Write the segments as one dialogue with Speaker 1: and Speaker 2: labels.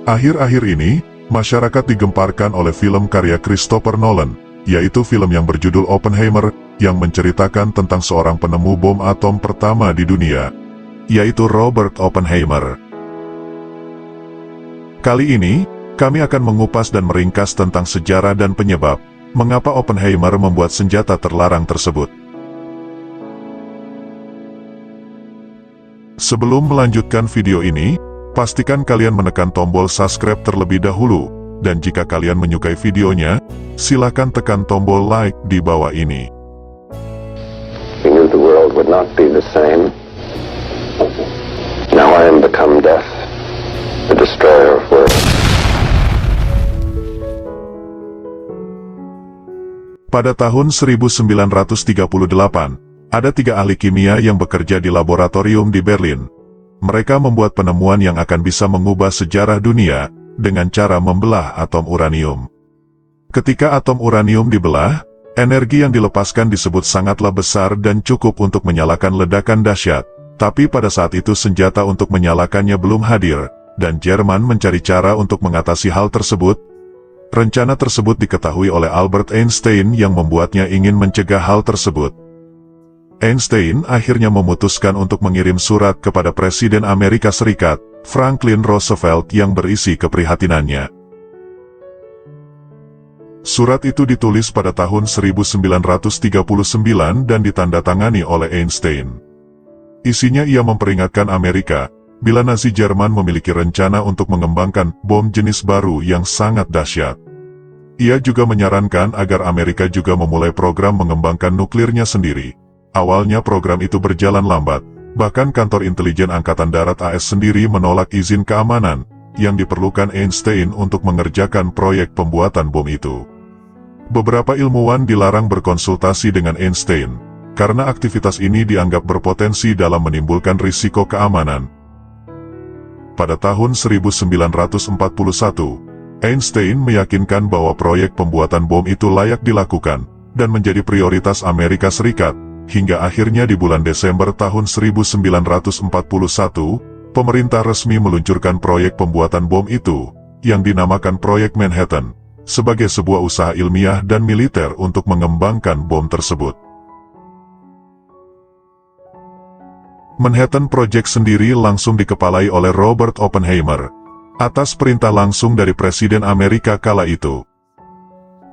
Speaker 1: Akhir-akhir ini, masyarakat digemparkan oleh film karya Christopher Nolan, yaitu film yang berjudul Oppenheimer, yang menceritakan tentang seorang penemu bom atom pertama di dunia, yaitu Robert Oppenheimer. Kali ini, kami akan mengupas dan meringkas tentang sejarah dan penyebab mengapa Oppenheimer membuat senjata terlarang tersebut. Sebelum melanjutkan video ini, pastikan kalian menekan tombol subscribe terlebih dahulu, dan jika kalian menyukai videonya, silakan tekan tombol like di bawah ini.
Speaker 2: He knew the world would not be the same. Now I am become death, the destroyer of worlds.
Speaker 1: Pada tahun 1938, ada 3 ahli kimia yang bekerja di laboratorium di Berlin. Mereka membuat penemuan yang akan bisa mengubah sejarah dunia dengan cara membelah atom uranium. Ketika atom uranium dibelah, energi yang dilepaskan disebut sangatlah besar dan cukup untuk menyalakan ledakan dahsyat. Tapi pada saat itu senjata untuk menyalakannya belum hadir, dan Jerman mencari cara untuk mengatasi hal tersebut. Rencana tersebut diketahui oleh Albert Einstein yang membuatnya ingin mencegah hal tersebut. Einstein akhirnya memutuskan untuk mengirim surat kepada Presiden Amerika Serikat, Franklin Roosevelt yang berisi keprihatinannya. Surat itu ditulis pada tahun 1939 dan ditandatangani oleh Einstein. Isinya ia memperingatkan Amerika, bila Nazi Jerman memiliki rencana untuk mengembangkan bom jenis baru yang sangat dahsyat. Ia juga menyarankan agar Amerika juga memulai program mengembangkan nuklirnya sendiri. Awalnya program itu berjalan lambat, bahkan kantor intelijen Angkatan Darat AS sendiri menolak izin keamanan yang diperlukan Einstein untuk mengerjakan proyek pembuatan bom itu. Beberapa ilmuwan dilarang berkonsultasi dengan Einstein, karena aktivitas ini dianggap berpotensi dalam menimbulkan risiko keamanan. Pada tahun 1941, Einstein meyakinkan bahwa proyek pembuatan bom itu layak dilakukan, dan menjadi prioritas Amerika Serikat. Hingga akhirnya di bulan Desember tahun 1941, pemerintah resmi meluncurkan proyek pembuatan bom itu, yang dinamakan Proyek Manhattan, sebagai sebuah usaha ilmiah dan militer untuk mengembangkan bom tersebut. Manhattan Project sendiri langsung dikepalai oleh Robert Oppenheimer, atas perintah langsung dari Presiden Amerika kala itu.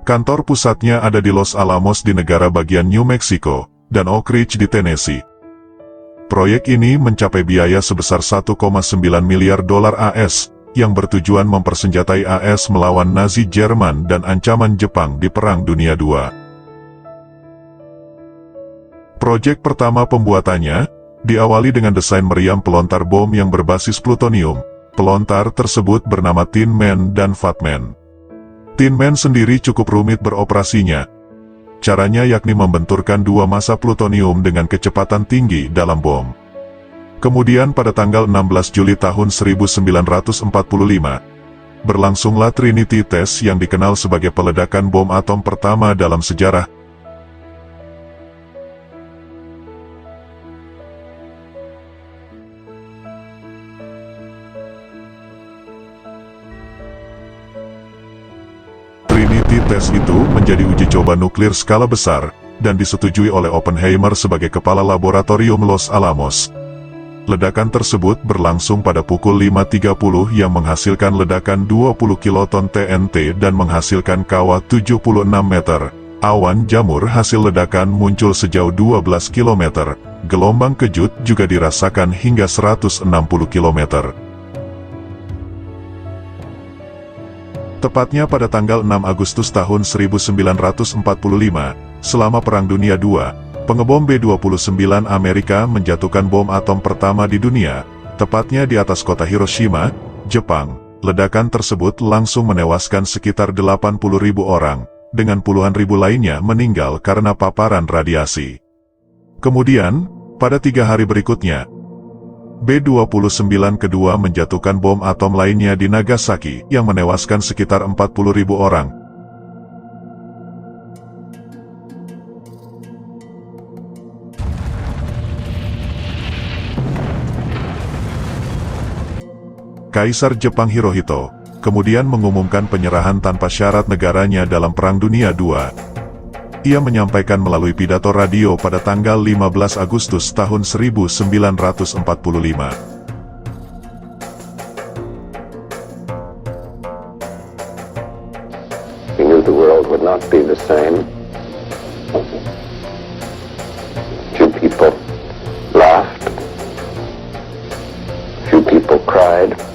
Speaker 1: Kantor pusatnya ada di Los Alamos di negara bagian New Mexico, dan Oak Ridge di Tennessee. Proyek ini mencapai biaya sebesar 1,9 miliar dolar AS, yang bertujuan mempersenjatai AS melawan Nazi Jerman dan ancaman Jepang di Perang Dunia II. Proyek pertama pembuatannya, diawali dengan desain meriam pelontar bom yang berbasis plutonium. Pelontar tersebut bernama Tin Man dan Fat Man. Tin Man sendiri cukup rumit beroperasinya. Caranya yakni membenturkan 2 massa plutonium dengan kecepatan tinggi dalam bom. Kemudian pada tanggal 16 Juli tahun 1945, berlangsunglah Trinity Test yang dikenal sebagai peledakan bom atom pertama dalam sejarah. Trinity Test itu menjadi uji coba nuklir skala besar, dan disetujui oleh Oppenheimer sebagai kepala laboratorium Los Alamos. Ledakan tersebut berlangsung pada pukul 5.30 yang menghasilkan ledakan 20 kiloton TNT dan menghasilkan kawah 76 meter. Awan jamur hasil ledakan muncul sejauh 12 km. Gelombang kejut juga dirasakan hingga 160 km. Tepatnya pada tanggal 6 Agustus tahun 1945, selama Perang Dunia II, pengebom B-29 Amerika menjatuhkan bom atom pertama di dunia, tepatnya di atas kota Hiroshima, Jepang. Ledakan tersebut langsung menewaskan sekitar 80.000 orang, dengan puluhan ribu lainnya meninggal karena paparan radiasi. Kemudian, pada 3 hari berikutnya, B-29 kedua menjatuhkan bom atom lainnya di Nagasaki yang menewaskan sekitar 40.000 orang. Kaisar Jepang Hirohito kemudian mengumumkan penyerahan tanpa syarat negaranya dalam Perang Dunia II. Ia menyampaikan melalui pidato radio pada tanggal 15 Agustus tahun 1945.
Speaker 2: He knew the world would not be the same. Few people laughed. Few people cried.